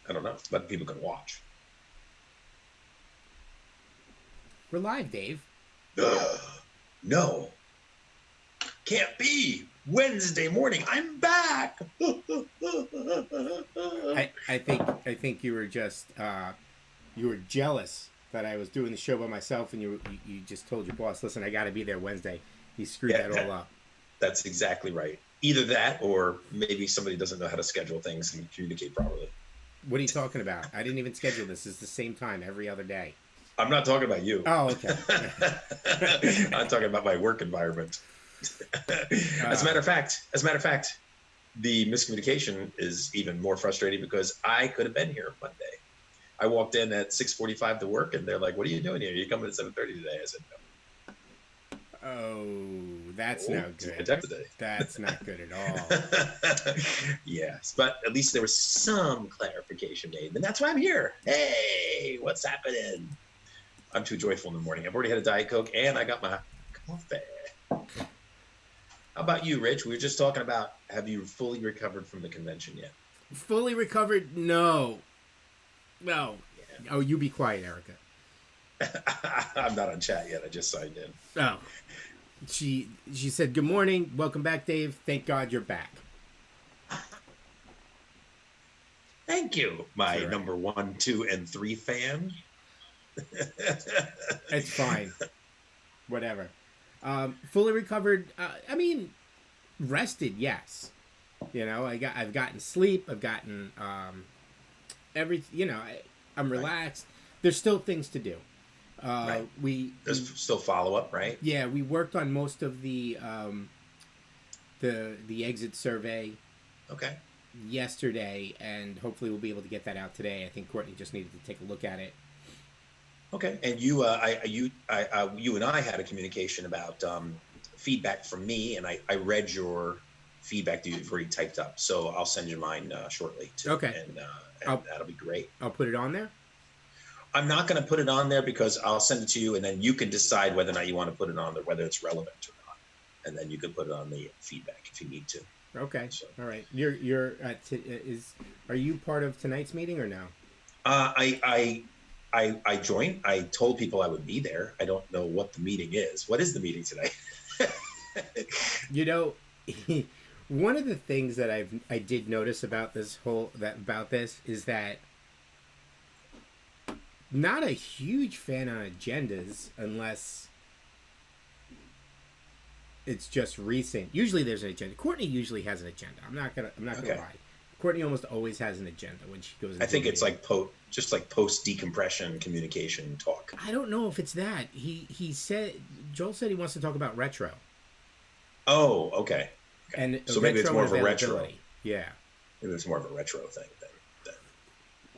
I don't know, but people can watch. We're live, Dave. Ugh, no, can't be. Wednesday morning, I'm back. I think you were just you were jealous that I was doing the show by myself, and you just told your boss, "Listen, I got to be there Wednesday." He screwed Yeah, that all up. that's exactly right. Either that, or maybe somebody doesn't know how to schedule things and communicate properly. What are you talking about? I didn't even schedule this. It's the same time every other day. I'm not talking about you. Oh, okay. I'm talking about my work environment. As a uh, matter of fact, the miscommunication is even more frustrating because I could have been here Monday. I walked in at 6:45 to work, and they're like, "What are you doing here? You coming at 7:30 today?" I said, oh, that's "No, no it's my good. tech today." That's not good at all. Yes, but at least there was some clarification made, and that's why I'm here. Hey, what's happening? I'm too joyful in the morning. I've already had a Diet Coke, and I got my coffee. How about you, Rich? We were just talking about, have you fully recovered from the convention yet? Fully recovered? No, no. Oh, you be quiet, Erica. Yeah. I'm not on chat yet. I just signed in. Oh, she said, "Good morning, welcome back, Dave. Thank God you're back." Thank you, That's my all right. number 1, 2, and 3 fan. It's fine. Whatever. Fully recovered. I mean, rested. Yes. I've gotten sleep. I've gotten every. I'm Right, relaxed. There's still things to do. right. We There's still follow up, right? yeah, we worked on most of the exit survey Okay. yesterday, and hopefully we'll be able to get that out today. I think Courtney just needed to take a look at it. Okay. And you and I had a communication about feedback from me, and I read your feedback that you've already typed up. So I'll send you mine shortly too, Okay, and I'll that'll be great. I'll put it on there. I'm not going to put it on there because I'll send it to you, and then you can decide whether or not you want to put it on there, whether it's relevant or not, and then you can put it on the feedback if you need to. Okay, So all right. You're is are you part of tonight's meeting or no? uh, I I I joined. I told people I would be there. I don't know what the meeting is. What is the meeting today? You know, one of the things that I did notice about this is that not a huge fan on agendas unless it's just recent. Usually there's an agenda. Courtney usually has an agenda. I'm not gonna Okay. lie. Courtney almost always has an agenda when she goes I into a think it's meeting. like just like post decompression communication talk. I don't know if it's that. He said Joel said he wants to talk about retro Oh, okay. Okay. and So maybe it's retro more and of a retro. availability. Yeah. Maybe it's more of a retro thing then.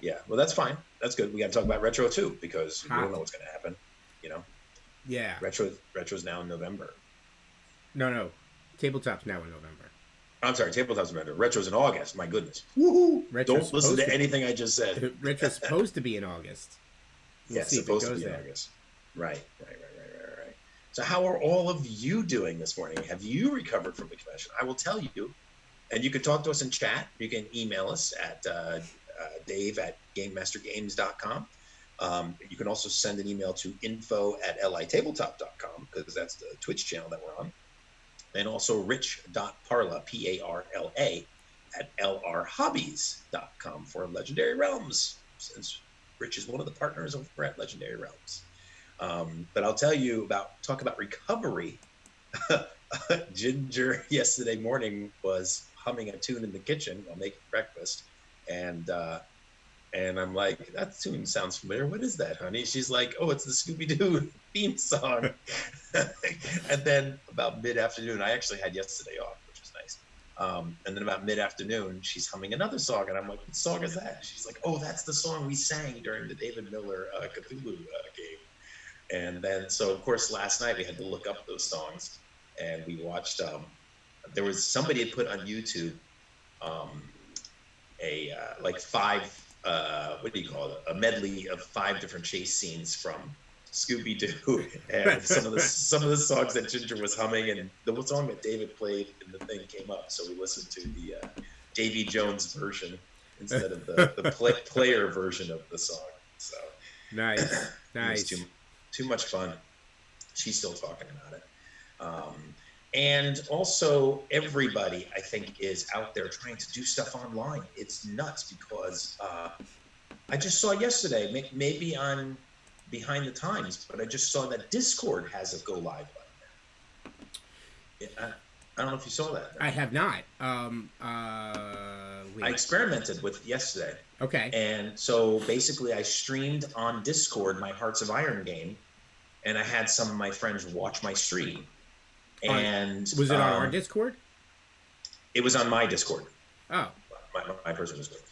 Yeah. Well, that's fine. That's good. We got to talk about retro too because we don't Hot. know what's going to happen. You know, Yeah. retro's now in November. No, no. Tabletop's now in November. I'm sorry, tabletop's in November. Retro's in August. My goodness. Woohoo! Retro's Don't listen supposed to to anything I just said. retro's supposed to be in August. We'll Yeah, it's see if it supposed to goes be in there. August. Right. So, how are all of you doing this morning? Have you recovered from the convention? I will tell you, and you can talk to us in chat. You can email us at dave@gamemastergames.com. You can also send an email to info@litabletop.com because that's the Twitch channel that we're on. And also rich.parla, Parla, at lrhobbies.com for Legendary Realms, since Rich is one of the partners over at Legendary Realms. But I'll talk about recovery. Ginger yesterday morning was humming a tune in the kitchen while making breakfast, and I'm like, that tune sounds familiar. What is that, honey? She's like, oh, it's the Scooby Doo theme song. And then about mid afternoon, I actually had yesterday off, which was nice. And then about mid afternoon, she's humming another song, and I'm like, what song is that? She's like, oh, that's the song we sang during the David Miller Cthulhu game. And then, so of course, last night we had to look up those songs, and we watched. There was somebody had put on YouTube um, a like five. What do you call it? A medley of 5 different chase scenes from Scooby Doo, and some of the songs that Ginger was humming, and the song that David played in the thing came up, so we listened to the Davy Jones version. instead of the player version of the song. So Nice, it was nice. too much fun. She's still talking about it. And also, everybody I think is out there trying to do stuff online. It's nuts because I just saw yesterday. Maybe I'm behind the times, but I just saw that Discord has a go live button now. I don't know if you saw that. I have not. I Wait. experimented with yesterday. Okay. And so basically, I streamed on Discord my Hearts of Iron game, and I had some of my friends watch my stream. On And Was it on our Discord? it was on my Discord, Oh. my personal Discord.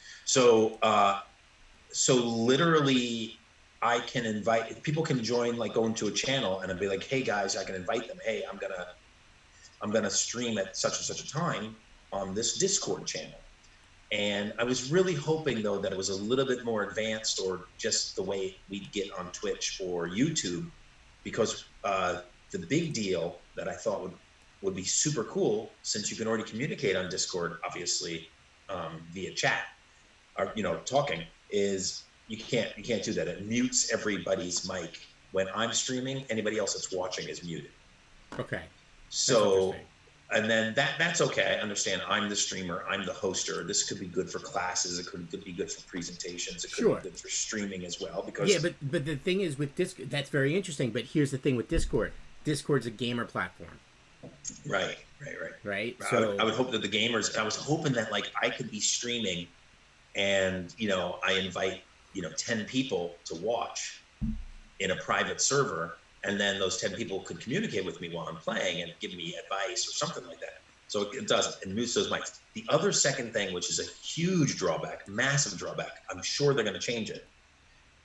So literally, I can invite people can join, like go into a channel, and I'd be like, hey guys, I can invite them. Hey, I'm gonna stream at such and such a time on this Discord channel. And I was really hoping, though, that it was a little bit more advanced, or just the way we get on Twitch or YouTube, because the big deal that I thought would be super cool, since you can already communicate on Discord, obviously, via chat, or talking, is you can't do that. It mutes everybody's mic when I'm streaming. Anybody else that's watching is muted. Okay. So, and then that's okay. I understand. I'm the streamer. I'm the hoster. This could be good for classes. It could be good for presentations. It could be good for streaming as well. Because yeah, but the thing is with Discord, that's very interesting. But here's the thing with Discord. Discord's a gamer platform. Right. So I would hope that the gamers. I was hoping that, like, I could be streaming, and I invite 10 people to watch in a private server, and then those 10 people could communicate with me while I'm playing and give me advice or something like that. So it doesn't. It mutes those mics. The other second thing, which is a huge drawback, massive drawback, I'm sure they're going to change it,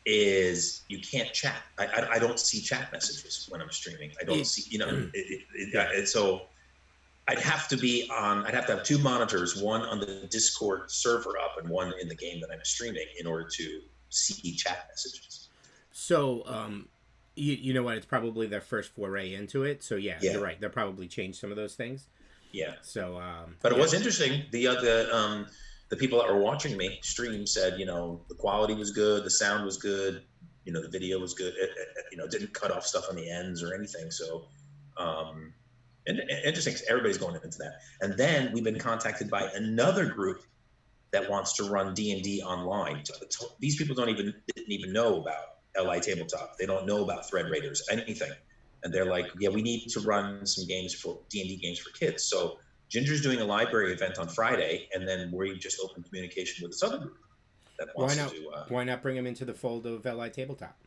is you can't chat. I don't see chat messages when I'm streaming. I don't see, so I'd have to have 2 monitors, one on the Discord server up and one in the game that I'm streaming, in order to see chat messages. So, you know what? It's probably their first foray into it. So yeah, you're right. They'll probably change some of those things. Yeah. So, but it was interesting. The people that were watching me stream said, the quality was good, the sound was good, the video was good. It didn't cut off stuff on the ends or anything. So, and interesting. Everybody's going into that. And then we've been contacted by another group that wants to run D&D online. These people didn't even know about LI Tabletop. They don't know about Thread Raiders, anything. And they're like, yeah, we need to run some games for D&D games for kids. So Ginger's doing a library event on Friday, and then we just open communication with this other group that wants to do. Why not bring them into the fold of LI Tabletop?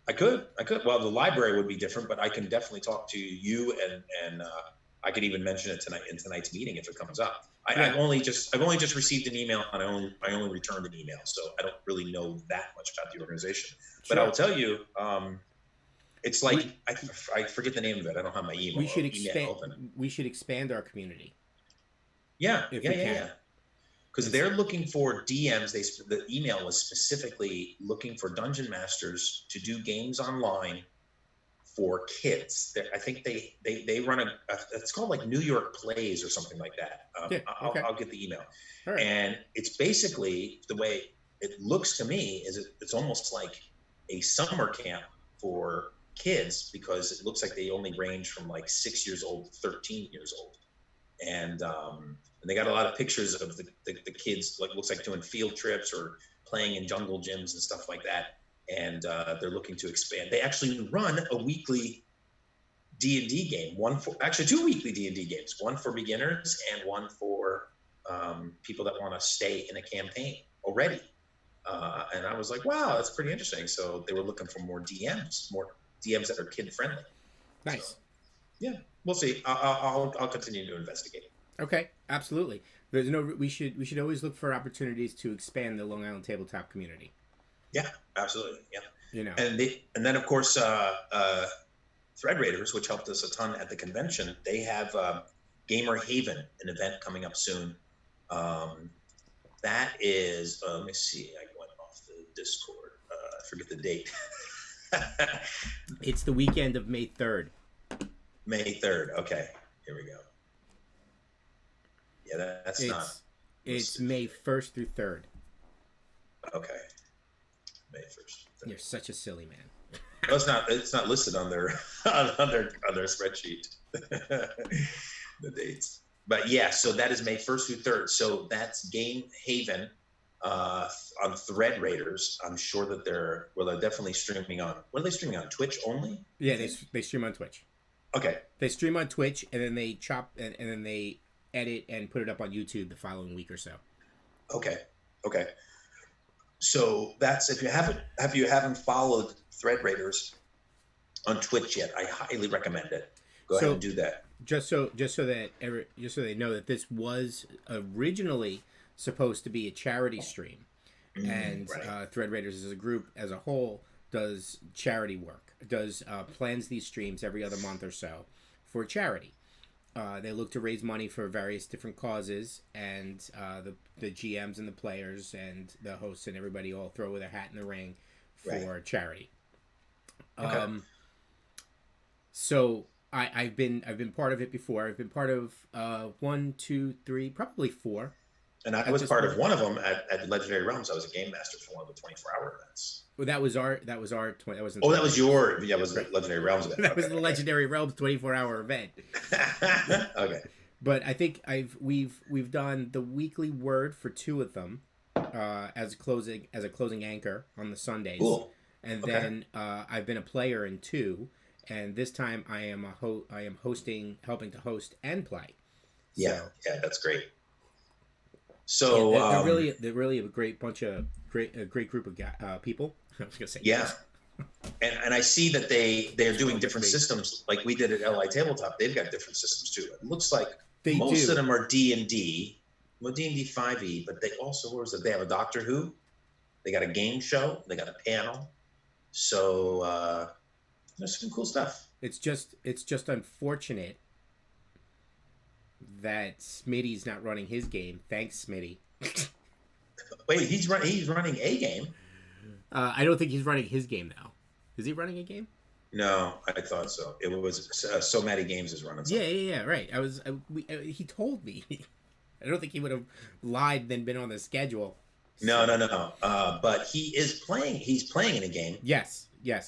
I could. Well, the library would be different, but I can definitely talk to you, and I could even mention it tonight in tonight's meeting if it comes up. I've only just received an email, and I only returned an email, so I don't really know that much about the organization. Sure. But I will tell you, it's like I forget the name of it. I don't have my email. We should expand our community. Yeah. Because they're looking for DMs. The email was specifically looking for dungeon masters to do games online for kids. I think they run it's called like New York Plays or something like that. I'll get the email. Right. And it's basically, the way it looks to me, is it's almost like a summer camp for kids, because it looks like they only range from like 6 years old to 13 years old. And they got a lot of pictures of the kids, like, looks like doing field trips or playing in jungle gyms and stuff like that. And they're looking to expand. They actually run a weekly D&D game, 2 weekly D&D games, one for beginners and one for people that want to stay in a campaign already. And I was like, wow, that's pretty interesting. So they were looking for more DMs that are kid friendly. Nice. So, yeah, we'll see. I'll continue to investigate. Okay, absolutely. We should always look for opportunities to expand the Long Island tabletop community. Yeah, absolutely. Yeah. And then of course, Thread Raiders, which helped us a ton at the convention, they have Gamer Haven, an event coming up soon. That is, let me see, I went off the Discord. I forget the date. It's the weekend of May 3rd. May 3rd. Okay, here we go. Yeah, that's not. It's May 1st through 3rd. Okay, May 1st. You're such a silly man. Well, it's not listed on their on their spreadsheet. The dates. But yeah, so that is May 1st through 3rd. So that's Game Haven uh, on Thread Raiders. I'm sure that they're definitely streaming on. What are they streaming on? Twitch only? I Yeah, think. they stream on Twitch. Okay. They stream on Twitch, and then they chop and then they edit and put it up on YouTube the following week or so. Okay. Okay. So that's if you haven't followed Thread Raiders on Twitch yet, I highly recommend it. Go ahead and do that. Just so they know that this was originally supposed to be a charity stream, and Right. Thread Raiders as a group as a whole does charity work. Does plans these streams every other month or so for charity. They look to raise money for various different causes, and the GMs and the players and the hosts and everybody all throw their hat in the ring for Right. charity. Okay. So I've been part of it before. I've been part of one, two, three, probably four. And I was part of one of them at Legendary Realms. I was a game master for one of the 24-hour events. Well, that was our that was Oh, that was your was the Legendary Realms event. That was the Legendary Realms 24-hour event. Okay. But I think we've done the weekly word for two of them as a closing anchor on the Sundays. Cool. And Okay. then I've been a player in two, and this time I am helping to host and play. Yeah, So, yeah, that's great. So they're really a great bunch of great group of people. I was gonna say yeah, and I see that they're doing different systems like we did at LI Tabletop. They've got different systems too. It looks like most of them are D&D, well D&D 5e, but they also they have a Doctor Who, they got a game show, they got a panel. So there's some cool stuff. It's just unfortunate that Smitty's not running his game. Thanks, Smitty. Wait, he's running a game. I don't think he's running his game though. Is he running a game? No, I thought so. It was So Many Games is running something. Yeah, right. He told me. I don't think he would have lied then been on the schedule. No. But he is playing. He's playing in a game. Yes. Yeah.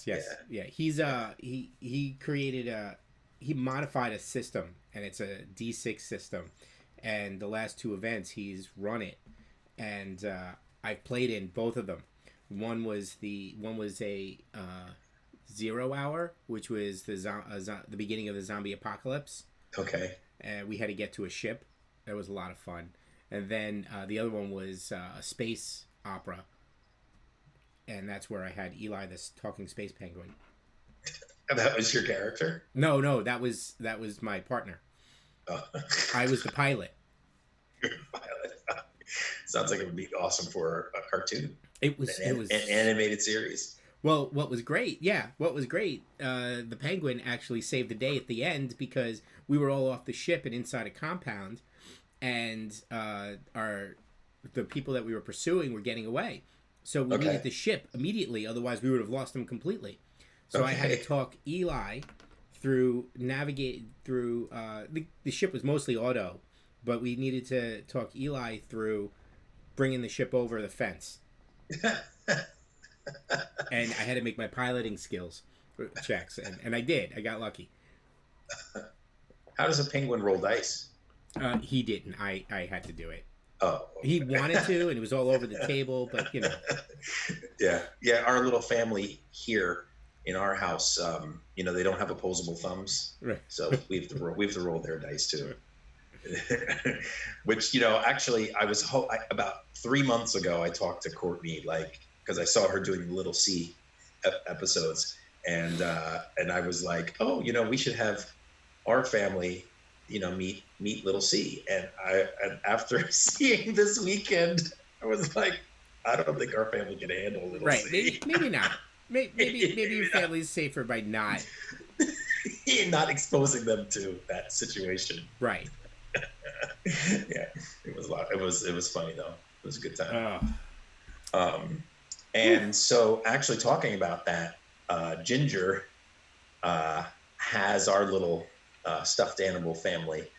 He's he created he modified a system, and it's a D6 system, and the last two events he's run it, and I've played in both of them. One was a 0 hour, which was the beginning of the zombie apocalypse. Okay. And we had to get to a ship. That was a lot of fun. And then the other one was a space opera, and that's where I had Eli, this talking space penguin. And that was your character? No, that was my partner. Oh. I was the pilot. You're a pilot. Sounds like it would be awesome for a cartoon. It was an animated series. Well, what was great, the penguin actually saved the day at the end because we were all off the ship and inside a compound, and the people that we were pursuing were getting away. So we needed the ship immediately, otherwise we would have lost them completely. So I had to talk Eli navigate through. The ship was mostly auto, but we needed to talk Eli through bringing the ship over the fence. And I had to make my piloting skills checks, and I did. I got lucky. How does a penguin roll dice? He didn't. I had to do it. Oh, okay. He wanted to, and it was all over the table, but you know. Yeah. Our little family here in our house, they don't have opposable thumbs, Right. So we have to roll their dice too. Which actually, I was about 3 months ago. I talked to Courtney, because I saw her doing the Little C episodes, and I was like, oh, we should have our family, meet Little C. And after seeing this weekend, I was like, I don't think our family can handle Little C. Maybe not. Maybe your family's safer by not exposing them to that situation. Right. Yeah, it was a lot. It was funny though. It was a good time. And so actually talking about that, Ginger has our little stuffed animal family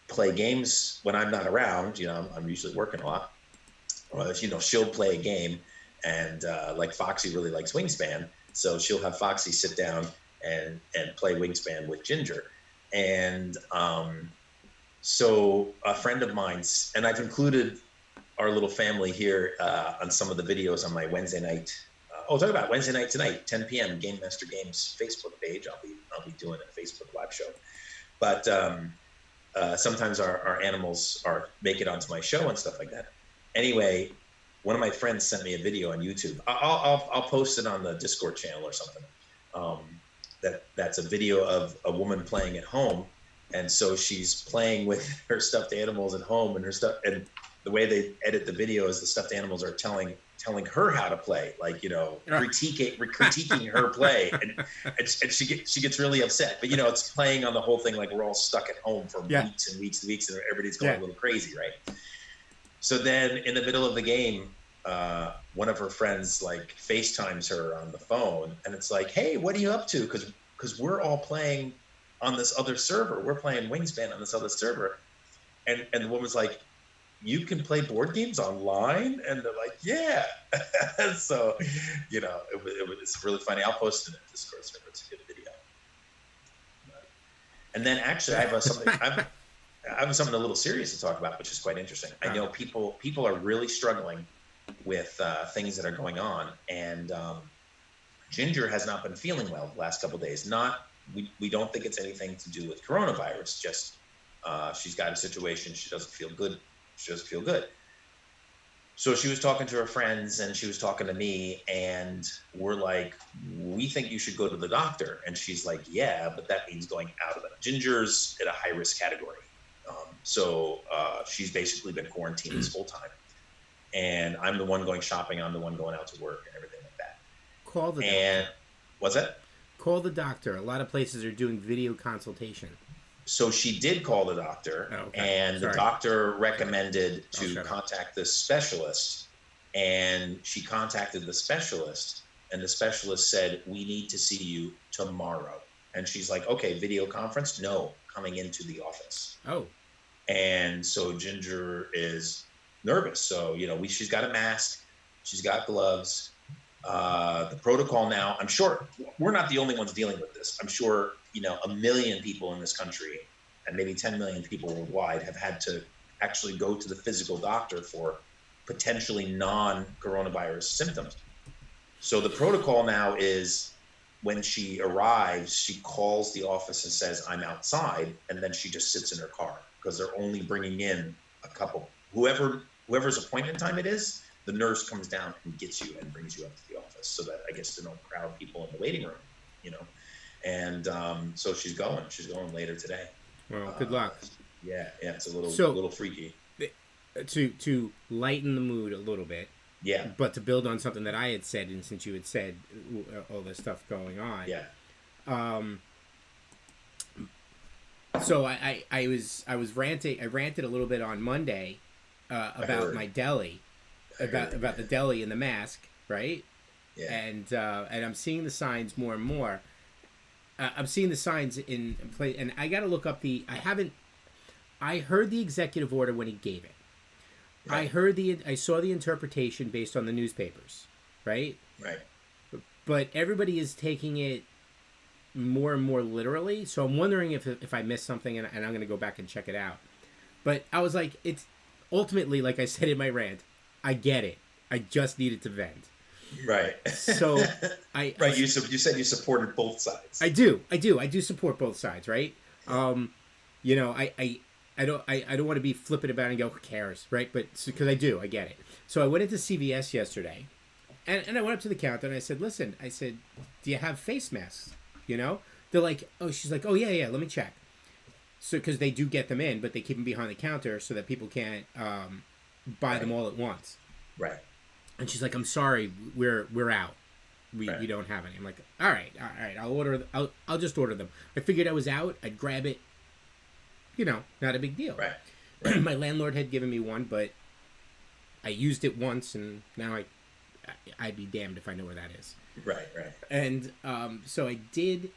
play games when I'm not around. I'm usually working a lot, she'll play a game, and like Foxy really likes Wingspan, so she'll have Foxy sit down and play Wingspan with Ginger, and so a friend of mine's, and I've included our little family here on some of the videos on my Wednesday night. Talk about Wednesday night tonight, 10 p.m. Game Master Games Facebook page. I'll be doing a Facebook live show, but sometimes our animals make it onto my show and stuff like that. Anyway, one of my friends sent me a video on YouTube. I'll post it on the Discord channel or something. That's a video of a woman playing at home, and so she's playing with her stuffed animals at home, and the way they edit the video is the stuffed animals are telling her how to play, like, critiquing her play, and she gets really upset. But it's playing on the whole thing like we're all stuck at home for weeks and weeks and weeks, and everybody's going a little crazy, right? So then in the middle of the game, one of her friends like FaceTimes her on the phone, and it's like, hey, what are you up to? Because we're all playing on this other server. We're playing Wingspan on this other server. And the woman's like, you can play board games online? And they're like, yeah. So, it's really funny. I'll post it in the Discord server. It's a good video. And then actually I have something a little serious to talk about, which is quite interesting. I know people are really struggling with things that are going on, and Ginger has not been feeling well the last couple of days. We don't think it's anything to do with coronavirus. Just she's got a situation. She doesn't feel good. So she was talking to her friends, and she was talking to me, and we're like, we think you should go to the doctor. And she's like, yeah, but that means going out of it. Ginger's in a high risk category. So she's basically been quarantined this whole time. And I'm the one going shopping. I'm the one going out to work and everything like that. Call the doctor. What's that? Call the doctor. A lot of places are doing video consultation. So she did call the doctor, and the doctor recommended to contact the specialist. And she contacted the specialist, and the specialist said, we need to see you tomorrow. And she's like, okay, video conference? No, coming into the office. Oh. And so Ginger is nervous. So, she's got a mask, she's got gloves. The protocol now, I'm sure we're not the only ones dealing with this. I'm sure, 1 million people in this country and maybe 10 million people worldwide have had to actually go to the physical doctor for potentially non-coronavirus symptoms. So the protocol now is when she arrives, she calls the office and says, I'm outside. And then she just sits in her car because they're only bringing in a couple, whoever's appointment time it is. The nurse comes down and gets you and brings you up to the office so that I guess they don't crowd people in the waiting room, And so she's going later today. Well, good luck. Yeah, it's a little freaky. To lighten the mood a little bit. Yeah. But to build on something that I had said, and since you had said all this stuff going on. Yeah. So I was ranting. I ranted a little bit on Monday about my deli. About the deli and the mask, right? Yeah. And I'm seeing the signs more and more. I'm seeing the signs in play, and I got to look up I heard the executive order when he gave it. Yeah. I saw the interpretation based on the newspapers, right? Right. But everybody is taking it more and more literally. So I'm wondering if I missed something, and I'm going to go back and check it out. But I was like, it's ultimately, like I said in my rant, I get it. I just needed to vent. Right. So you said you supported both sides. I do support both sides, right? I don't want to be flippant about it and go, who cares, right? But because I get it. So I went into CVS yesterday, and I went up to the counter and I said, listen, do you have face masks? They're like, oh, she's like, oh yeah, let me check. So because they do get them in, but they keep them behind the counter so that people can't buy them all at once. Right. And she's like, I'm sorry, we're out. We don't have any. I'm like, all right. I'll just order them. I figured I was out. I'd grab it. Not a big deal. Right. My landlord had given me one, but I used it once, and now I'd be damned if I know where that is. Right. And so I did.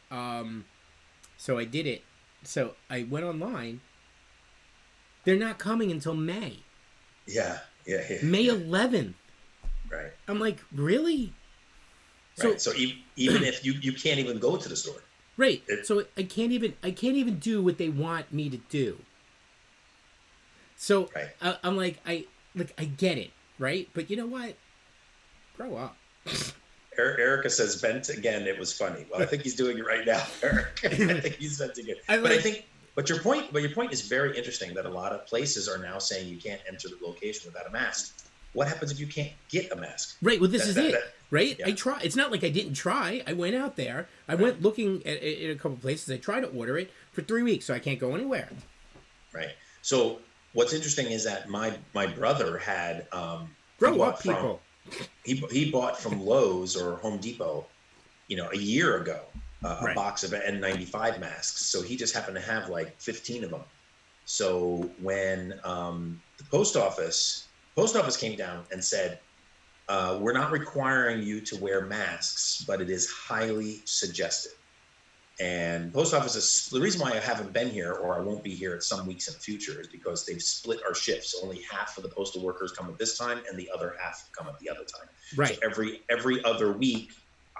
So I did it. So I went online. They're not coming until May. Yeah, yeah, yeah, May yeah. 11th. Right, I'm like, really? So right. So even if you can't even go to the store, right. it So I can't even do what they want me to do. So right. I'm like I get it, right? But you know what? Grow up. Erica says vent again. It was funny. Well, I think he's doing it right now, Eric. I think he's venting it. I But I like think, but your point is very interesting. That a lot of places are now saying you can't enter the location without a mask. What happens if you can't get a mask? right. Well, this That is that it, that. right? I Yeah. try. It's not like I didn't try. I went out there. I Right. went looking at a couple places. I tried to order it for 3 weeks, so I can't go anywhere. Right. So what's interesting is that my brother had he Grow up, bought from people. he bought from Lowe's or Home Depot, a year ago, a Right. box of N95 masks. So he just happened to have like 15 of them. So when the post office came down and said, we're not requiring you to wear masks, but it is highly suggested. And post office is the reason why I haven't been here or I won't be here at some weeks in the future is because they've split our shifts. Only half of the postal workers come at this time and the other half come at the other time. So Right. every other week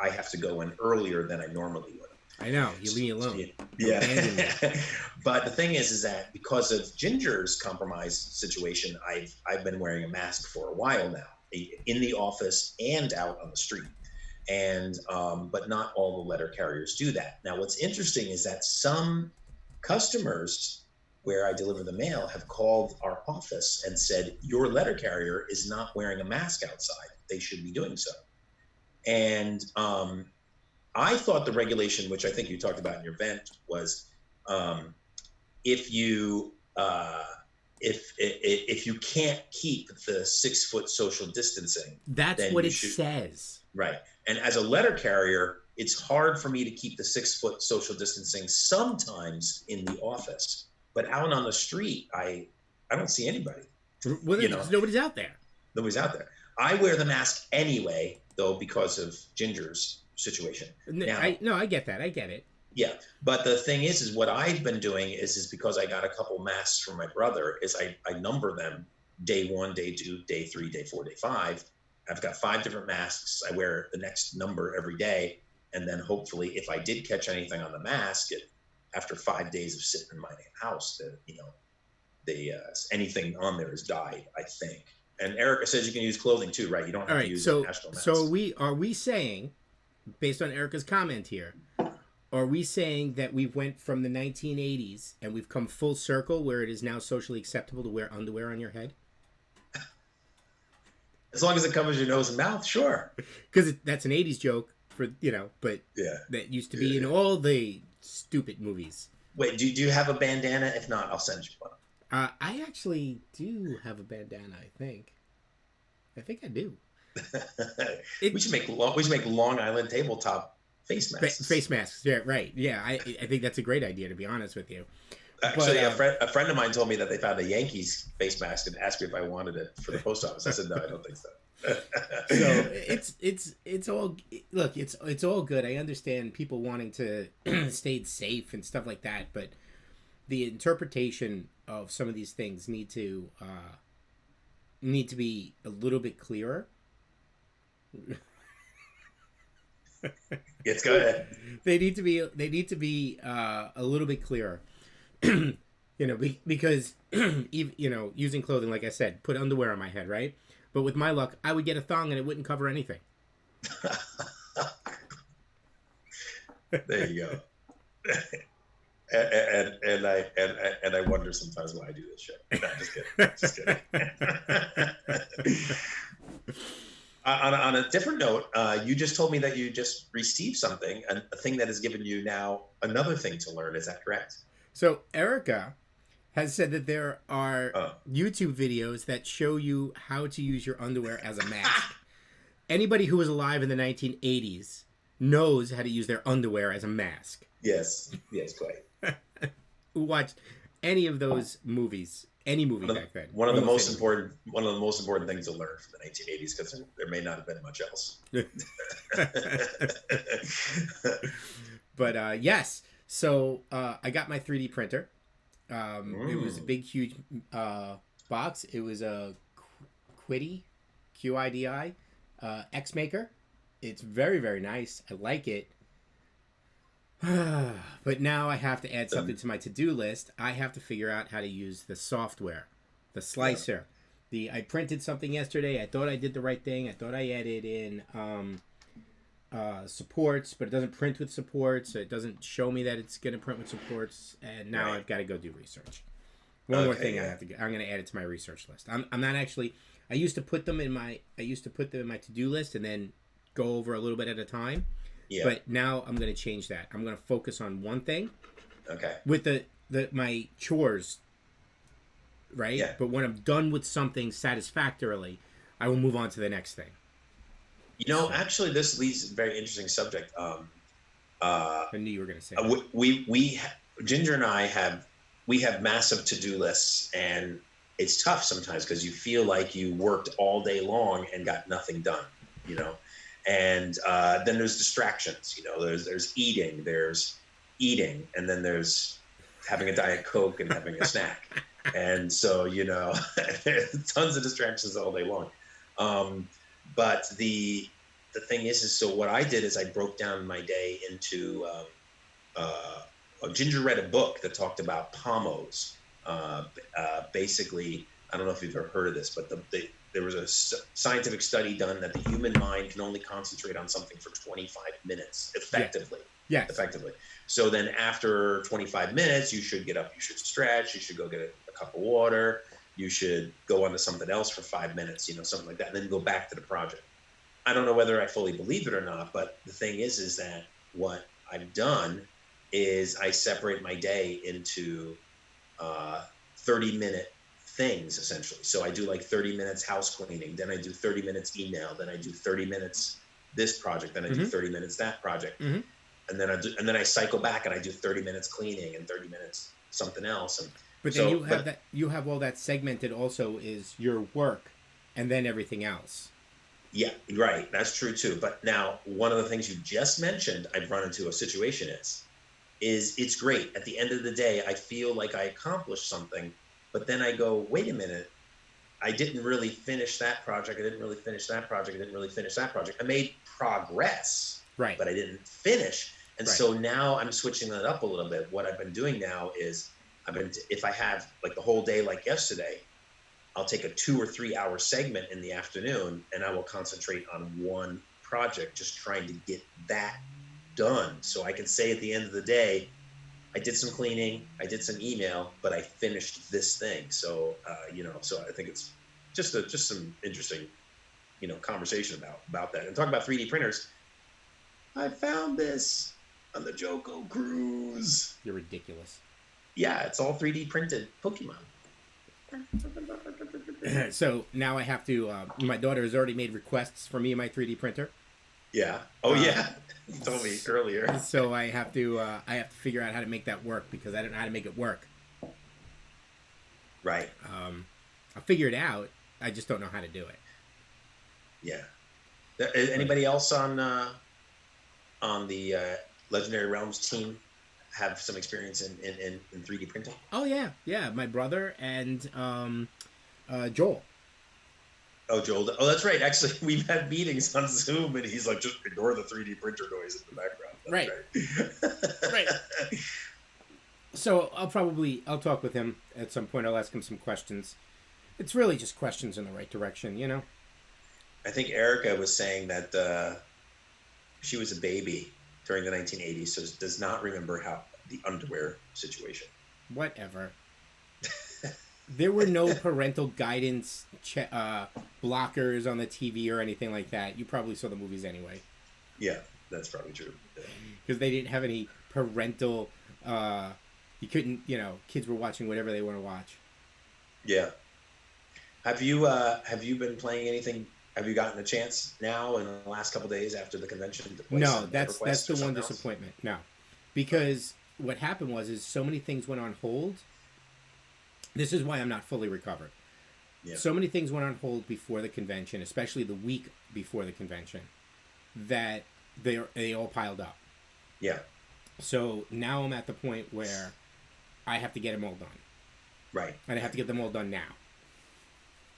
I have to go in earlier than I normally would. I know. You leave me So, alone. You yeah. abandon me. But the thing is that because of Ginger's compromised situation, I've been wearing a mask for a while now, in the office and out on the street. And but not all the letter carriers do that. Now, what's interesting is that some customers where I deliver the mail have called our office and said your letter carrier is not wearing a mask outside. They should be doing so. And I thought the regulation, which I think you talked about in your vent, was um, if you if you can't keep the 6 foot social distancing, That's then what you it should. says. Right. And as a letter carrier, it's hard for me to keep the 6 foot social distancing sometimes in the office, but out on the street, I don't see anybody. Well, You know, because nobody's out there. nobody's out there. I wear the mask anyway, though, because of Ginger's situation. Now, I get that. I get it. yeah, but the thing is what I've been doing is because I got a couple masks from my brother. Is I number them day 1, day 2, day 3, day 4, day 5. I've got 5 different masks. I wear the next number every day, and then hopefully, if I did catch anything on the mask, after 5 days of sitting in my house, the anything on there has died. I think. And Erica says you can use clothing too, right? You don't All have to right. use a So national so mask. are we saying, based on Erica's comment here, are we saying that we've went from the 1980s and we've come full circle where it is now socially acceptable to wear underwear on your head? As long as it covers your nose and mouth, sure. Because that's an 80s joke but Yeah, that used to yeah, be in yeah. all the stupid movies. Wait, do you have a bandana? If not, I'll send you one. I actually do have a bandana. I think I do. we It should make Long Island tabletop face masks. face masks. Yeah, right. Yeah, I think that's a great idea, to be honest with you. But Actually, a friend of mine told me that they found a Yankees face mask and asked me if I wanted it for the post office. I said no, I don't think so. so it's all, look, it's all good. I understand people wanting to stay safe and stuff like that, but the interpretation of some of these things need to be a little bit clearer. Yes, go ahead. They need to be a little bit clearer. Because using clothing, like I said, put underwear on my head, right? But with my luck, I would get a thong and it wouldn't cover anything. There you go. And I wonder sometimes why I do this shit. No, just kidding. On a different note, you just told me that you just received something, a thing that has given you now another thing to learn. Is that correct? So Erica has said that there are Oh, YouTube videos that show you how to use your underwear as a mask. Anybody who was alive in the 1980s knows how to use their underwear as a mask. yes, quite. Who watched any of those movies, any movie back then? One of the Almost most important things to learn from the 1980s, because there may not have been much else. But yes, so I got my 3D printer. It was a big, huge box. It was a Quiddy, QIDI, X Maker. It's very, very nice. I like it. But now I have to add something to my to-do list. I have to figure out how to use the software, the Yeah. slicer. I printed something yesterday. I thought I did the right thing. I thought I added in supports, but it doesn't print with supports. So it doesn't show me that it's going to print with supports. And now Right. I've got to go do research. One more Okay. thing I Yeah. have to get. I'm going to add it to my research list. I'm not actually. I used to put them in my to-do list and then go over a little bit at a time. Yeah. But now I'm going to change that. I'm going to focus on one thing Okay. with the my chores, right? Yeah. But when I'm done with something satisfactorily, I will move on to the next thing. So Actually, this leads to a very interesting subject. Uh, I knew you were going to say that. Ginger and I have massive to-do lists, and it's tough sometimes because you feel like you worked all day long and got nothing done, you know. And then there's distractions, you know. There's eating, and then there's having a Diet Coke and having a snack, and so tons of distractions all day long. But the thing is so what I did is I broke down my day into Ginger read a book that talked about pommos. Basically, I don't know if you've ever heard of this, but there was a scientific study done that the human mind can only concentrate on something for 25 minutes effectively. Yes. Effectively. So then after 25 minutes, you should get up, you should stretch, you should go get a cup of water, you should go on to something else for 5 minutes, something like that, and then go back to the project. I don't know whether I fully believe it or not, but the thing is that what I've done is I separate my day into 30-minute things, essentially. So I do like 30 minutes house cleaning, then I do 30 minutes email, then I do 30 minutes this project, then I do 30 minutes that project. Mm-hmm. And then I cycle back and I do 30 minutes cleaning and 30 minutes something else. And but then you have all that segmented also is your work and then everything else. Yeah, right. That's true too. But now one of the things you just mentioned I've run into a situation is it's great. At the end of the day, I feel like I accomplished something, but then I go, wait a minute, I didn't really finish that project. I didn't really finish that project. I didn't really finish that project. I made progress, right, but I didn't finish. And right. So now I'm switching that up a little bit. What I've been doing now is if I have like the whole day, like yesterday, I'll take a 2 or 3 hour segment in the afternoon and I will concentrate on one project, just trying to get that done. So I can say at the end of the day, I did some cleaning, I did some email, but I finished this thing. So, so I think it's just some interesting, conversation about that. And talk about 3D printers. I found this on the Joko cruise. You're ridiculous. Yeah, it's all 3D printed Pokemon. So now I have to. My daughter has already made requests for me and my 3D printer. Yeah. Oh yeah. You told me earlier. So I have to figure out how to make that work because I don't know how to make it work. Right. I'll figure it out. I just don't know how to do it. Yeah. Anybody else on the Legendary Realms team have some experience in 3D printing? Oh yeah. My brother and Joel. Oh, Joel. Oh, that's right. Actually, we've had meetings on Zoom, and he's like, just ignore the 3D printer noise in the background. That's right. So I'll talk with him at some point. I'll ask him some questions. It's really just questions in the right direction, I think Erica was saying that she was a baby during the 1980s, so does not remember how the underwear situation. Whatever. There were no parental guidance blockers on the TV or anything like that. You probably saw the movies anyway. Yeah, that's probably true. Because they didn't have any parental. You couldn't, kids were watching whatever they want to watch. Yeah. Have you been playing anything? Have you gotten a chance now in the last couple of days after the convention to play? No, that's the one disappointment. No, because what happened is so many things went on hold. This is why I'm not fully recovered. Yeah. So many things went on hold before the convention, especially the week before the convention, that they all piled up. Yeah. So now I'm at the point where I have to get them all done. Right. And I have to get them all done now.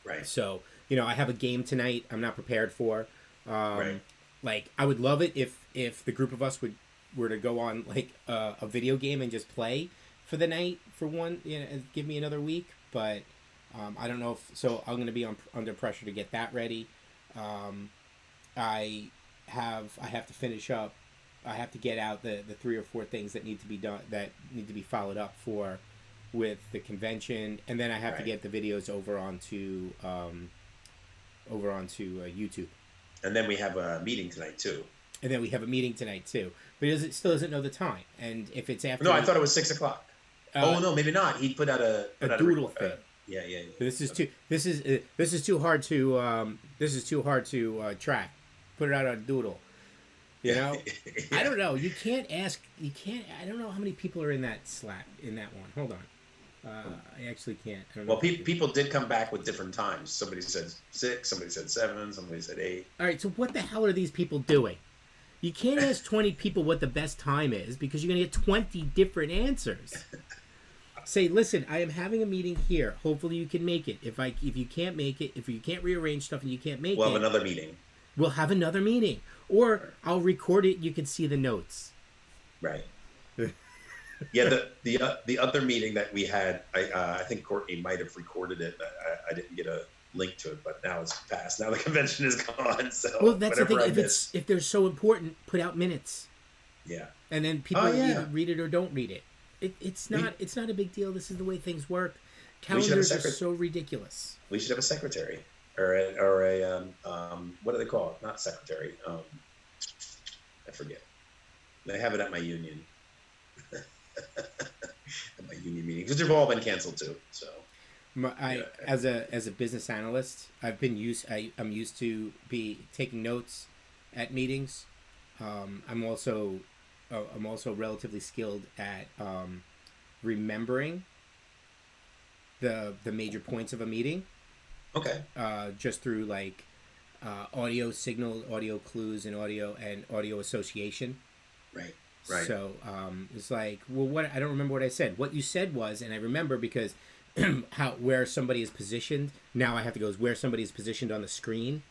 Right. So I have a game tonight I'm not prepared for. Right. Like I would love it if the group of us were to go on like a video game and just play for the night for one, and give me another week. But I don't know if so. I'm going to be under pressure to get that ready. Um, I have to finish up. I have to get out the 3 or 4 things that need to be done, that need to be followed up for with the convention, and then I have to Right. get the videos over onto YouTube. And then we have a meeting tonight too. And then we have a meeting tonight too, but it still doesn't know the time. And if it's No, I after thought it was 6 o'clock. Oh no, maybe not. He put out a a doodle thing, yeah, yeah, yeah. this is too this is too hard to track. Put it out on a doodle. You know, I Yeah. don't know. You can't ask. You can't. I don't know how many people are in that Slack in that one. Hold on. I actually can't. I don't know. Well, people did come back with different times. Somebody said 6, somebody said 7, somebody said 8. All right. So what the hell are these people doing? You can't ask 20 people what the best time is because you're gonna get 20 different answers. Say, listen, I am having a meeting here. Hopefully you can make it. If you can't make it, if you can't rearrange stuff and you can't make We'll it, have another meeting. we'll have another meeting. Or I'll record it. You can see the notes. Right. Yeah. The other meeting that we had, I think Courtney might have recorded it. I didn't get a link to it, but now it's passed. Now the convention is gone. So Well, that's the thing. whatever I missed. If they're so important, put out minutes, Yeah. and then people Oh, yeah. either read it or don't read it. It's We- not a big deal. This is the way things work. We should have a Calendars are secret- so ridiculous. We should have a secretary or a what do they call it? Not secretary. I forget. They have it at my union. At my union meetings, which have all been canceled too. So yeah. As a business analyst, I'm used to be taking notes at meetings. I'm also relatively skilled at remembering the major points of a meeting. Okay. Just through like audio signal, audio clues, and audio association. Right. Right. So it's like, well, what I don't remember what I said. What you said was, and I remember because where somebody is positioned. Now I have to go where somebody is positioned on the screen.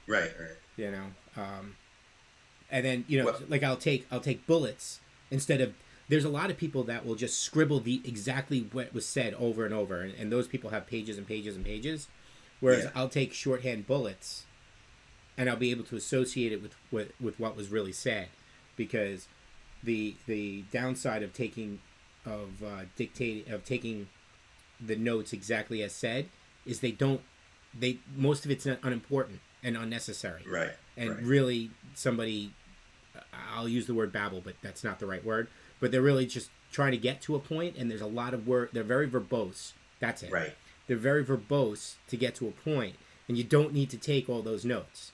Right. Right. You know, and then Well- like I'll take bullets instead of. There's a lot of people that will just scribble the exactly what was said over and over, and those people have pages and pages and pages. Whereas Yeah. I'll take shorthand bullets, and I'll be able to associate it with what was really said, because the downside of taking the notes exactly as said is most of it's unimportant and unnecessary. Right. And right. really somebody, I'll use the word babble, but that's not the right word, but they're really just trying to get to a point, and there's a lot of word. They're very verbose. That's it. Right. They're very verbose to get to a point, and you don't need to take all those notes.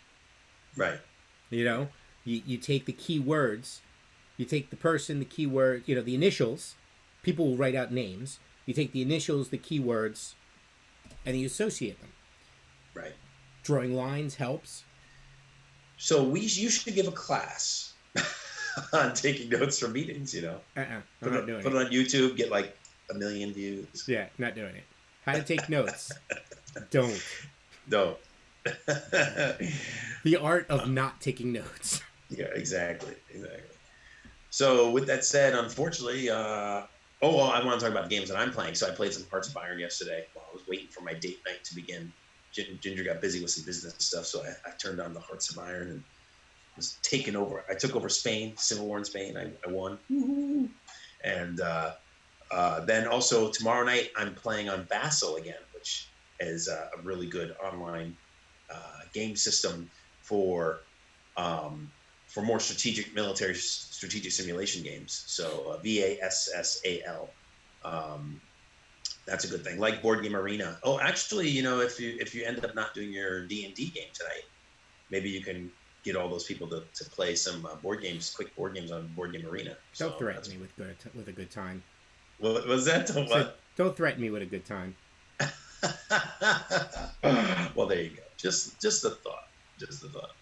Right. You take the key words, you take the person, the keyword, the initials. People will write out names. You take the initials, the keywords, and you associate them. Right. Drawing lines helps. So you should give a class on taking notes from meetings. I'm Put not doing it it. on YouTube. Get like 1 million views. Yeah, not doing it. How to take notes. Don't. No. The art of not taking notes. Yeah, exactly. So with that said, unfortunately, I want to talk about the games that I'm playing. So I played some Hearts of Iron yesterday while I was waiting for my date night to begin. Ginger got busy with some business stuff, so I turned on the Hearts of Iron and was taken over. I took over Spain, Civil War in Spain. I won. Woo-hoo. And then also tomorrow night I'm playing on Vassal again, which is a really good online game system for more strategic simulation games. So VASSAL. That's a good thing. Like Board Game Arena. Oh, actually, if you end up not doing your D&D game tonight, maybe you can get all those people to play some quick board games on Board Game Arena. Don't threaten me with a good time. What was that? What? Don't threaten me with a good time. Well, there you go. Just a thought. Just a thought.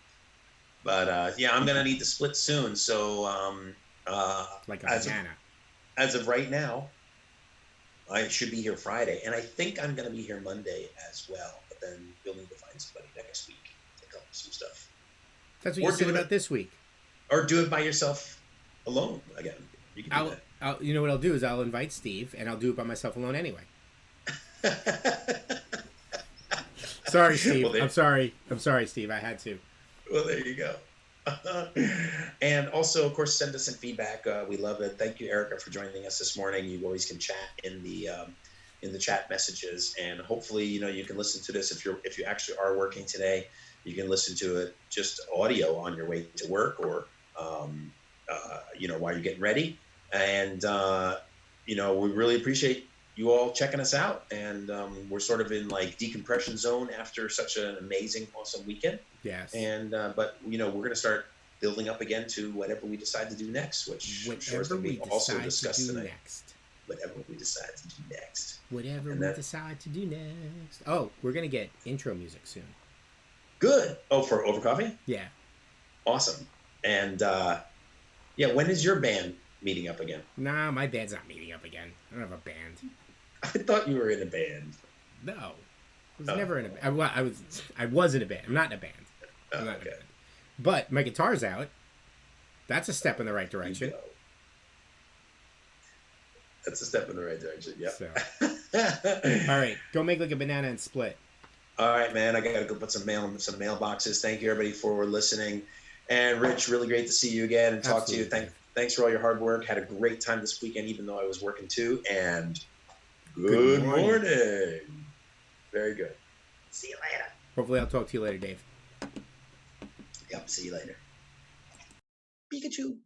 But I'm gonna need to split soon. So Like a banana. as of right now, I should be here Friday, and I think I'm going to be here Monday as well. But then you'll need to find somebody next week to help with some stuff, That's what you or said do about it, this week. or do it by yourself alone again. You can do You know what I'll do is I'll invite Steve, and I'll do it by myself alone anyway. that. Sorry, Steve. Well, there, I'm sorry, Steve. I had to. well, there you go. And also, of course, send us some feedback. We love it. Thank you, Erica, for joining us this morning. You always can chat in the chat messages, and hopefully, you can listen to this if you actually are working today. You can listen to it just audio on your way to work, or while you're getting ready. And we really appreciate you all checking us out. And we're sort of in like decompression zone after such an amazing, awesome weekend. Yes. And but we're going to start building up again to whatever we decide to do next, which I'm sure is Whatever going to we be also decide to discussed do tonight. next. Whatever we decide to do next. Whatever And we that decide to do next. Oh, we're gonna get intro music soon. good. Oh, for Over Coffee? Yeah. Awesome. And yeah, when is your band meeting up again? Nah, my band's not meeting up again. I don't have a band. I thought you were in a band. No, I was Oh, never in a band. I was in a band. I'm not in a band. I'm not in a okay. band. But my guitar's out. That's a step in the right You direction. go. That's a step in the right direction. Yep. So, all right, go make like a banana and split. All right, man. I gotta go put some mailboxes. Thank you, everybody, for listening. And Rich, really great to see you again and talk to you. Absolutely, Dave. Thanks for all your hard work. Had a great time this weekend, even though I was working too. And Good good morning. morning. Very good. See you later. Hopefully, I'll talk to you later, Dave. Yep. See you later. Pikachu.